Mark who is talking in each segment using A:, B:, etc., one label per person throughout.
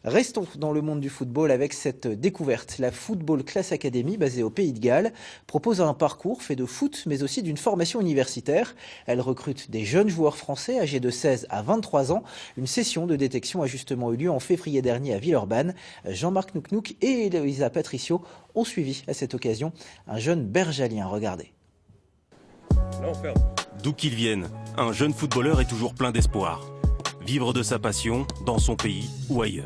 A: Restons dans le monde du football avec cette découverte. La Football Class Academy, basée au Pays de Galles, propose un parcours fait de foot, mais aussi d'une formation universitaire. Elle recrute des jeunes joueurs français âgés de 16 à 23 ans. Une session de détection a justement eu lieu en février dernier à Villeurbanne. Jean-Marc Nouknouk et Eloïsa Patricio ont suivi à cette occasion un jeune bergalien. Regardez.
B: D'où qu'il vienne, un jeune footballeur est toujours plein d'espoir. Vivre de sa passion, dans son pays ou ailleurs.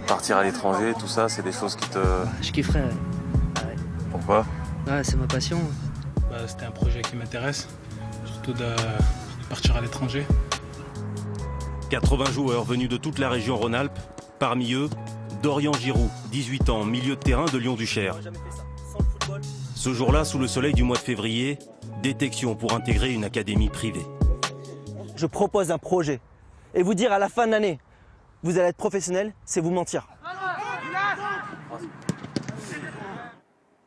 C: Partir à l'étranger, tout ça, c'est des choses qui te...
D: Je kifferais. Ouais.
C: Pourquoi?
D: Ouais, c'est ma passion.
E: C'était un projet qui m'intéresse, surtout de partir à l'étranger.
B: 80 joueurs venus de toute la région Rhône-Alpes, parmi eux, Dorian Giroud, 18 ans, milieu de terrain de Lyon-Duchère. Ce jour-là, sous le soleil du mois de février, détection pour intégrer une académie privée.
F: Je propose un projet. Et vous dire à la fin de l'année, vous allez être professionnel, c'est vous mentir.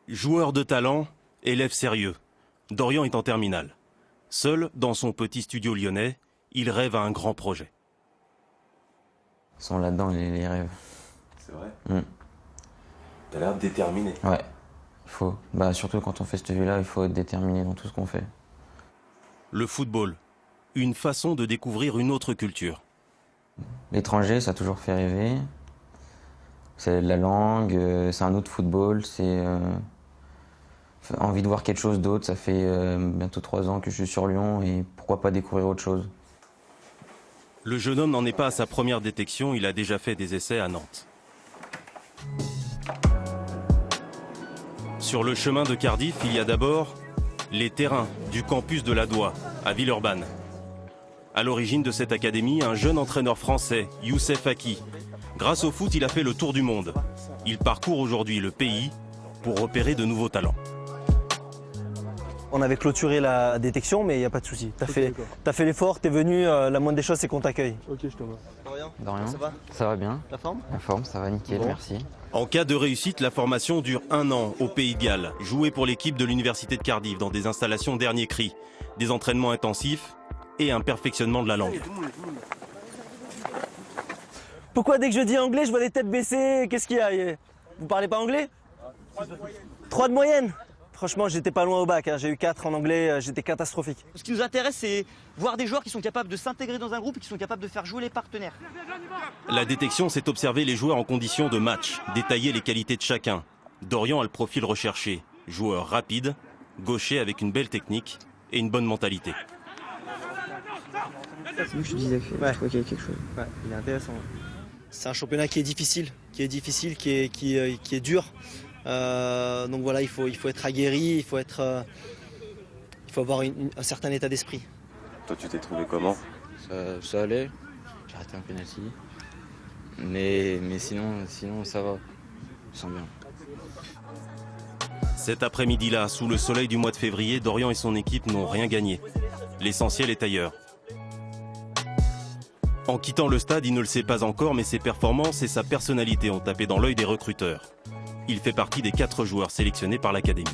B: Joueur de talent, élève sérieux. Dorian est en terminale. Seul, dans son petit studio lyonnais, il rêve à un grand projet.
G: Ils sont là-dedans, les rêves.
C: C'est vrai. T'as l'air déterminé.
G: Ouais, il faut. Surtout quand on fait cette vie-là, il faut être déterminé dans tout ce qu'on fait.
B: Le football, une façon de découvrir une autre culture.
G: L'étranger, ça a toujours fait rêver. C'est la langue, c'est un autre football, c'est envie de voir quelque chose d'autre. Ça fait bientôt 3 ans que je suis sur Lyon et pourquoi pas découvrir autre chose.
B: Le jeune homme n'en est pas à sa première détection, il a déjà fait des essais à Nantes. Sur le chemin de Cardiff, il y a d'abord les terrains du campus de la Doua, à Villeurbanne. À l'origine de cette académie, un jeune entraîneur français, Youssef Haki. Grâce au foot, il a fait le tour du monde. Il parcourt aujourd'hui le pays pour repérer de nouveaux talents.
F: On avait clôturé la détection, mais il n'y a pas de souci. T'as fait l'effort, t'es venu, la moindre des choses, c'est qu'on t'accueille.
E: Ok, je te vois.
G: Dorian,
F: Ça va?
G: Ça va bien.
F: La forme?
G: La forme, ça va nickel,
F: Bon.
G: merci.
B: En cas de réussite, la formation dure 1 an au Pays de Galles. Jouer pour l'équipe de l'Université de Cardiff dans des installations dernier cri. Des entraînements intensifs et un perfectionnement de la langue.
F: Pourquoi dès que je dis anglais, je vois les têtes baissées? Qu'est-ce qu'il y a? Vous parlez pas anglais? 3 de moyenne? Franchement, j'étais pas loin au bac, hein. J'ai eu 4 en anglais, j'étais catastrophique.
H: Ce qui nous intéresse, c'est voir des joueurs qui sont capables de s'intégrer dans un groupe et qui sont capables de faire jouer les partenaires.
B: La détection, c'est observer les joueurs en condition de match, détailler les qualités de chacun. Dorian a le profil recherché. Joueur rapide, gaucher avec une belle technique et une bonne mentalité.
D: C'est où je te disais que je crois qu'il y a quelque chose.
F: Ouais, il est intéressant. C'est un championnat qui est difficile, qui est dur. Donc voilà, il faut être aguerri, il faut avoir un certain état d'esprit.
C: Toi, tu t'es trouvé comment?
G: Ça allait. J'ai raté un penalty. Mais sinon, ça va. Je sens bien.
B: Cet après-midi-là, sous le soleil du mois de février, Dorian et son équipe n'ont rien gagné. L'essentiel est ailleurs. En quittant le stade, il ne le sait pas encore, mais ses performances et sa personnalité ont tapé dans l'œil des recruteurs. Il fait partie des 4 joueurs sélectionnés par l'académie.